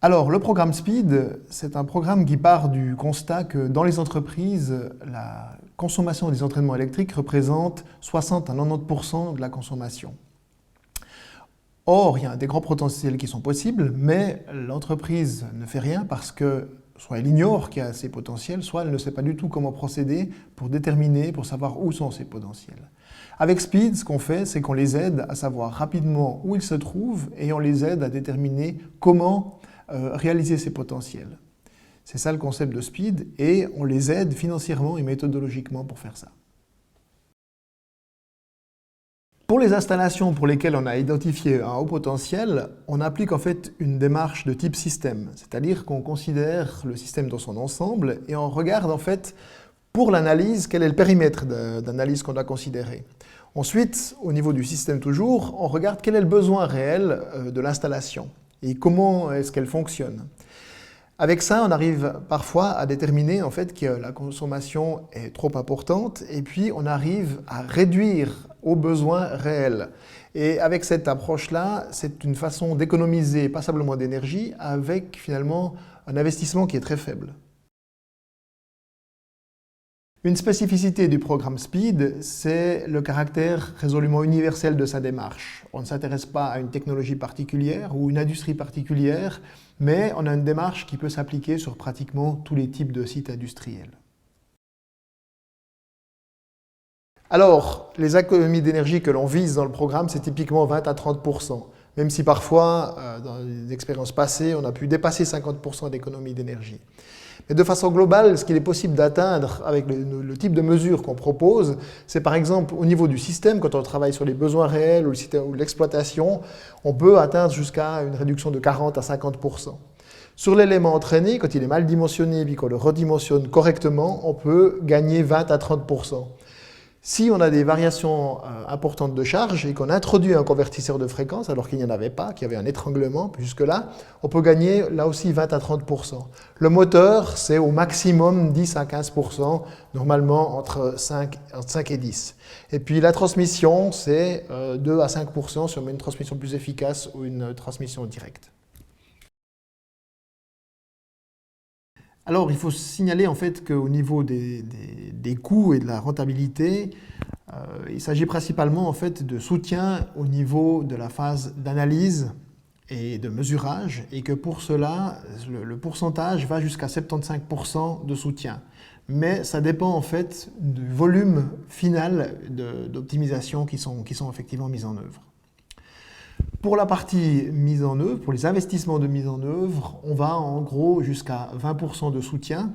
Alors, le programme SPEED, c'est un programme qui part du constat que dans les entreprises, la consommation des entraînements électriques représente 60 à 90% de la consommation. Or, il y a des grands potentiels qui sont possibles, mais l'entreprise ne fait rien parce que soit elle ignore qu'il y a ces potentiels, soit elle ne sait pas du tout comment procéder pour déterminer, pour savoir où sont ces potentiels. Avec SPEED, ce qu'on fait, c'est qu'on les aide à savoir rapidement où ils se trouvent et on les aide à déterminer comment réaliser ces potentiels. C'est ça le concept de SPEED et on les aide financièrement et méthodologiquement pour faire ça. Pour les installations pour lesquelles on a identifié un haut potentiel, on applique en fait une démarche de type système, c'est-à-dire qu'on considère le système dans son ensemble et on regarde en fait pour l'analyse quel est le périmètre d'analyse qu'on doit considérer. Ensuite, au niveau du système toujours, on regarde quel est le besoin réel de l'installation et comment est-ce qu'elle fonctionne. Avec ça, on arrive parfois à déterminer en fait que la consommation est trop importante et puis on arrive à réduire aux besoins réels. Et avec cette approche-là, c'est une façon d'économiser passablement d'énergie avec finalement un investissement qui est très faible. Une spécificité du programme SPEED, c'est le caractère résolument universel de sa démarche. On ne s'intéresse pas à une technologie particulière ou une industrie particulière, mais on a une démarche qui peut s'appliquer sur pratiquement tous les types de sites industriels. Alors, les économies d'énergie que l'on vise dans le programme, c'est typiquement 20 à 30%, même si parfois, dans les expériences passées, on a pu dépasser 50% d'économie d'énergie. Mais de façon globale, ce qu'il est possible d'atteindre avec le type de mesures qu'on propose, c'est par exemple au niveau du système, quand on travaille sur les besoins réels ou l'exploitation, on peut atteindre jusqu'à une réduction de 40 à 50%. Sur l'élément entraîné, quand il est mal dimensionné et qu'on le redimensionne correctement, on peut gagner 20 à 30%. Si on a des variations importantes de charge et qu'on introduit un convertisseur de fréquence alors qu'il n'y en avait pas, qu'il y avait un étranglement jusque-là, on peut gagner là aussi 20 à 30%. Le moteur, c'est au maximum 10 à 15%, normalement entre 5 et 10. Et puis la transmission, c'est 2 à 5% si on met une transmission plus efficace ou une transmission directe. Alors, il faut signaler en fait qu'au niveau des coûts et de la rentabilité, il s'agit principalement en fait de soutien au niveau de la phase d'analyse et de mesurage, et que pour cela, le pourcentage va jusqu'à 75% de soutien. Mais ça dépend en fait du volume final d'optimisation qui sont effectivement mises en œuvre. Pour la partie mise en œuvre, pour les investissements de mise en œuvre, on va en gros jusqu'à 20% de soutien,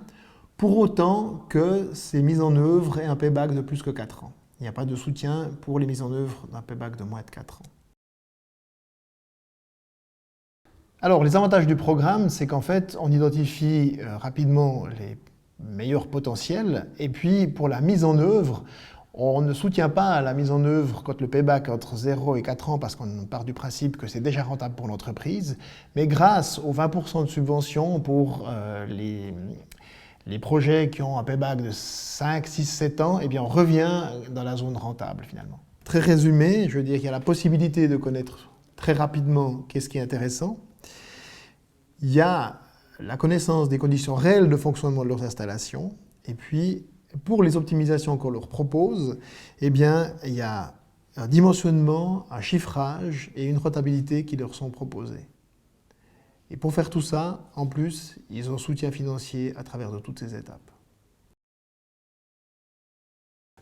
pour autant que ces mises en œuvre aient un payback de plus que 4 ans. Il n'y a pas de soutien pour les mises en œuvre d'un payback de moins de 4 ans. Alors, les avantages du programme, c'est qu'en fait, on identifie rapidement les meilleurs potentiels, et puis pour la mise en œuvre, on ne soutient pas la mise en œuvre quand le payback est entre 0 et 4 ans parce qu'on part du principe que c'est déjà rentable pour l'entreprise, mais grâce aux 20% de subvention pour les projets qui ont un payback de 5, 6, 7 ans, eh bien on revient dans la zone rentable finalement. Très résumé, je veux dire qu'il y a la possibilité de connaître très rapidement qu'est-ce qui est intéressant. Il y a la connaissance des conditions réelles de fonctionnement de leurs installations, et puis pour les optimisations qu'on leur propose, eh bien, il y a un dimensionnement, un chiffrage et une rentabilité qui leur sont proposés. Et pour faire tout ça, en plus, ils ont un soutien financier à travers de toutes ces étapes.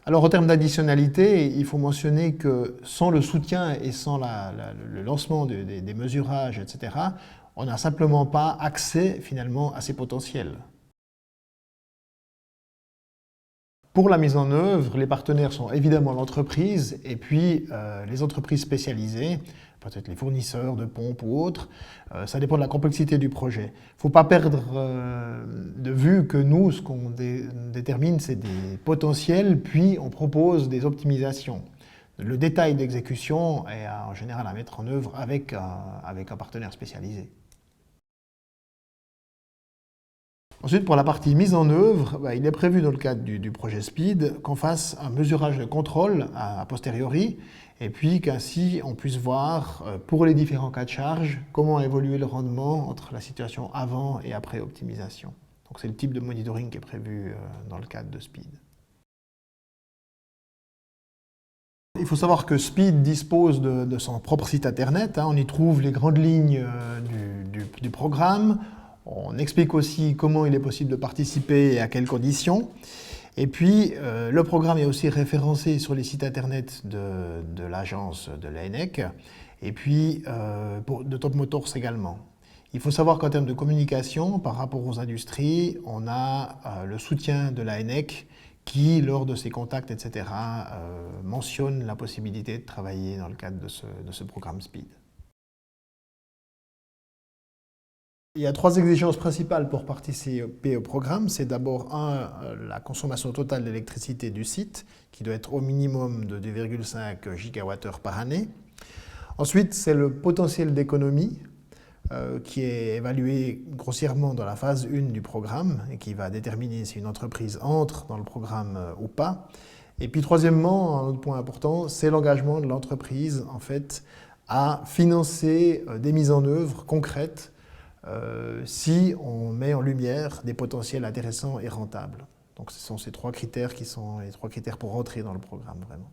Alors, en termes d'additionnalité, il faut mentionner que sans le soutien et sans le lancement des mesurages, etc., on n'a simplement pas accès finalement à ces potentiels. Pour la mise en œuvre, les partenaires sont évidemment l'entreprise et puis les entreprises spécialisées, peut-être les fournisseurs de pompes ou autres. Ça dépend de la complexité du projet. Il ne faut pas perdre de vue que nous, ce qu'on détermine, c'est des potentiels, puis on propose des optimisations. Le détail d'exécution est en général à mettre en œuvre avec un partenaire spécialisé. Ensuite, pour la partie mise en œuvre, il est prévu dans le cadre du projet SPEED qu'on fasse un mesurage de contrôle a posteriori, et puis qu'ainsi on puisse voir pour les différents cas de charge comment évoluer le rendement entre la situation avant et après optimisation. Donc c'est le type de monitoring qui est prévu dans le cadre de SPEED. Il faut savoir que SPEED dispose de son propre site internet. On y trouve les grandes lignes du programme. On explique aussi comment il est possible de participer et à quelles conditions. Et puis, le programme est aussi référencé sur les sites internet de l'agence de l'ANEC et puis de Top Motors également. Il faut savoir qu'en termes de communication, par rapport aux industries, on a le soutien de l'ANEC qui, lors de ses contacts, etc., mentionne la possibilité de travailler dans le cadre de ce programme SPEED. Il y a 3 exigences principales pour participer au programme. C'est d'abord, la consommation totale d'électricité du site, qui doit être au minimum de 2,5 gigawattheures par année. Ensuite, c'est le potentiel d'économie, qui est évalué grossièrement dans la phase 1 du programme et qui va déterminer si une entreprise entre dans le programme ou pas. Et puis troisièmement, un autre point important, c'est l'engagement de l'entreprise en fait, à financer des mises en œuvre concrètes si on met en lumière des potentiels intéressants et rentables. Donc ce sont ces 3 critères qui sont les 3 critères pour rentrer dans le programme vraiment.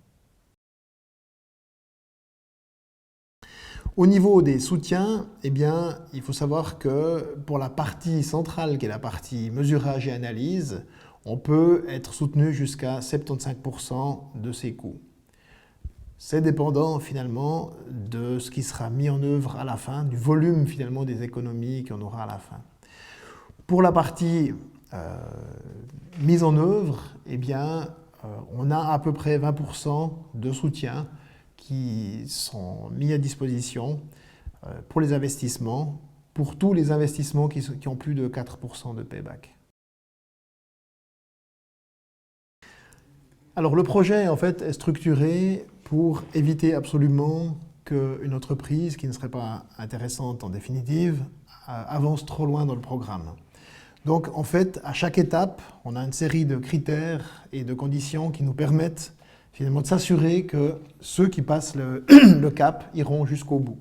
Au niveau des soutiens, eh bien, il faut savoir que pour la partie centrale, qui est la partie mesurage et analyse, on peut être soutenu jusqu'à 75% de ses coûts. C'est dépendant finalement de ce qui sera mis en œuvre à la fin, du volume finalement des économies qu'on aura à la fin. Pour la partie mise en œuvre, eh bien, on a à peu près 20% de soutien qui sont mis à disposition pour les investissements, pour tous les investissements qui ont plus de 4% de payback. Alors le projet en fait est structuré pour éviter absolument qu'une entreprise qui ne serait pas intéressante en définitive avance trop loin dans le programme. Donc en fait, à chaque étape, on a une série de critères et de conditions qui nous permettent finalement de s'assurer que ceux qui passent le cap iront jusqu'au bout.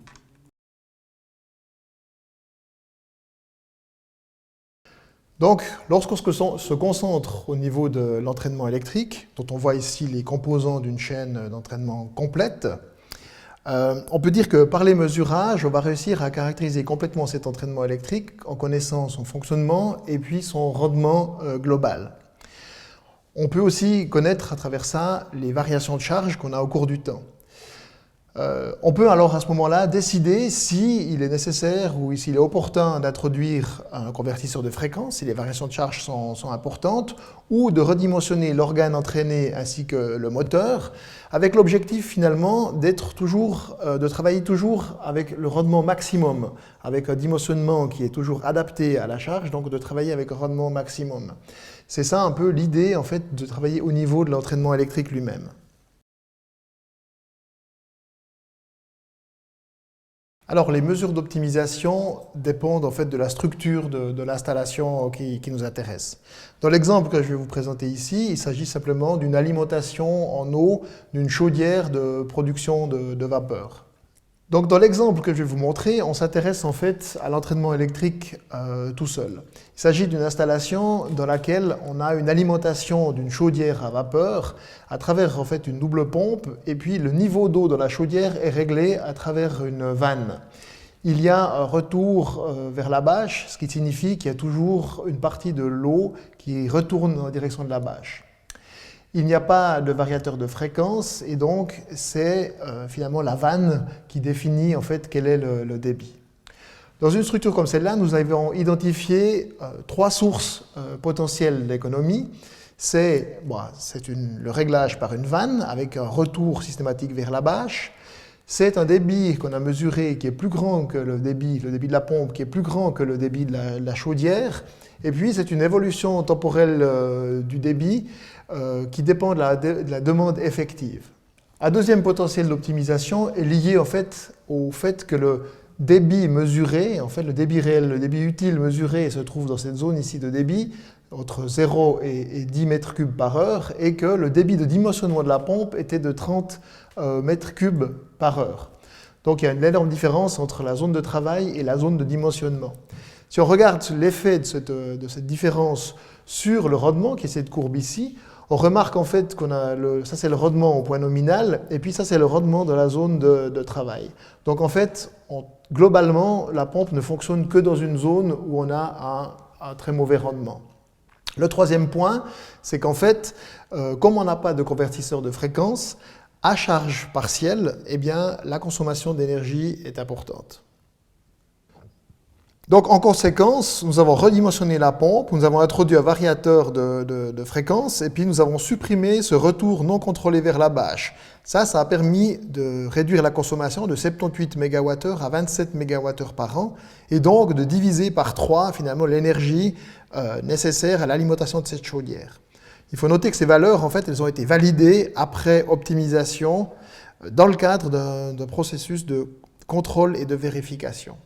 Donc, lorsqu'on se concentre au niveau de l'entraînement électrique, dont on voit ici les composants d'une chaîne d'entraînement complète, on peut dire que par les mesurages, on va réussir à caractériser complètement cet entraînement électrique en connaissant son fonctionnement et puis son rendement global. On peut aussi connaître à travers ça les variations de charge qu'on a au cours du temps. On peut alors à ce moment-là décider s'il est nécessaire ou s'il est opportun d'introduire un convertisseur de fréquence, si les variations de charge sont importantes, ou de redimensionner l'organe entraîné ainsi que le moteur, avec l'objectif finalement de travailler toujours avec le rendement maximum, avec un dimensionnement qui est toujours adapté à la charge, donc de travailler avec un rendement maximum. C'est ça un peu l'idée en fait de travailler au niveau de l'entraînement électrique lui-même. Alors, les mesures d'optimisation dépendent en fait de la structure de l'installation qui nous intéresse. Dans l'exemple que je vais vous présenter ici, il s'agit simplement d'une alimentation en eau d'une chaudière de production de vapeur. Donc, dans l'exemple que je vais vous montrer, on s'intéresse en fait à l'entraînement électrique tout seul. Il s'agit d'une installation dans laquelle on a une alimentation d'une chaudière à vapeur à travers en fait une double pompe et puis le niveau d'eau dans la chaudière est réglé à travers une vanne. Il y a un retour vers la bâche, ce qui signifie qu'il y a toujours une partie de l'eau qui retourne en direction de la bâche. Il n'y a pas de variateur de fréquence et donc c'est finalement la vanne qui définit en fait quel est le débit. Dans une structure comme celle-là, nous avons identifié 3 sources potentielles d'économie. C'est le réglage par une vanne avec un retour systématique vers la bâche. C'est un débit qu'on a mesuré qui est plus grand que le débit de la pompe, qui est plus grand que le débit de la chaudière. Et puis c'est une évolution temporelle du débit qui dépend de la demande effective. Un deuxième potentiel d'optimisation est lié en fait, au fait que débit mesuré, en fait le débit réel, le débit utile mesuré se trouve dans cette zone ici de débit, entre 0 et 10 mètres cubes par heure, et que le débit de dimensionnement de la pompe était de 30 mètres cubes par heure. Donc il y a une énorme différence entre la zone de travail et la zone de dimensionnement. Si on regarde l'effet de cette différence sur le rendement, qui est cette courbe ici, on remarque en fait qu'on a ça c'est le rendement au point nominal, et puis ça c'est le rendement de la zone de travail. Donc en fait, globalement, la pompe ne fonctionne que dans une zone où on a un très mauvais rendement. Le troisième point, c'est qu'en fait, comme on n'a pas de convertisseur de fréquence, à charge partielle, eh bien, la consommation d'énergie est importante. Donc, en conséquence, nous avons redimensionné la pompe, nous avons introduit un variateur de fréquence, et puis nous avons supprimé ce retour non contrôlé vers la bâche. Ça a permis de réduire la consommation de 78 MWh à 27 MWh par an, et donc de diviser par 3, finalement, l'énergie nécessaire à l'alimentation de cette chaudière. Il faut noter que ces valeurs, en fait, elles ont été validées après optimisation dans le cadre d'un processus de contrôle et de vérification.